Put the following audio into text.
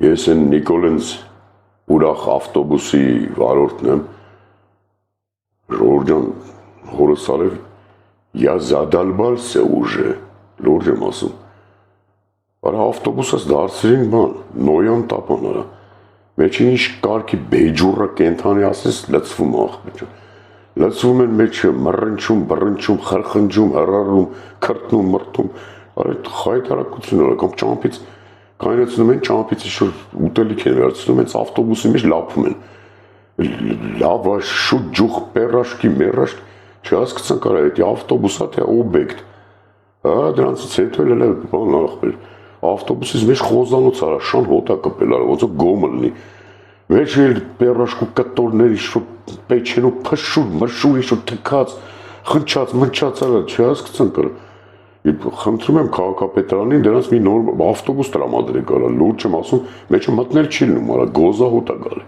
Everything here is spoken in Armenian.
Ես են Նիկոլենց ուրախ ավտոբուսի վարորդն եմ, Ժողովուրդ ջան, հորս արև, я задолбался уже, լուրջ եմ ասում, արա ավտոբուսս դարձրին բան, նոյան տապան արա, մեջը ինչ կարգի բեջուրը կենթանի ասես լծվում աղբեջը, լծվում են մեջը մռնչում, բռնչում, խրխնջում, հրարում, քրտնում, մրտում, արա խայտարակություն արա, կամ ճամպից կայնացնում են, ճամպից ինչ-որ ուտելիք են վերցնում, հենց ավտոբուսի մեջ լափում են, լավա, շուտ, ջուխ, պերաշկի, մերաշկ, չհասկացան կարա, էդի ավտոբուսա, թե օբեկտ, դրանցից հետո էլ է բան աղբեր, ավտոբուսից մեջ խոզանոց արա, շան հոտա կպել արա, ոնց գոմը լինի, մեջ էլ պերաշկու կտորներ, ինչ-որ պեչենու փշուր, մրշուր, ինչ-որ թքած, խնչած, մնչած արա, չհասկացան կարա, խնդրում եմ քաղաքապետարանին դրանց մի նոր ավտոբուս տրամադրեք արա, լուրջ եմ ասում, մեջը մտնել չի լինում արա, գոզա հոտա գալի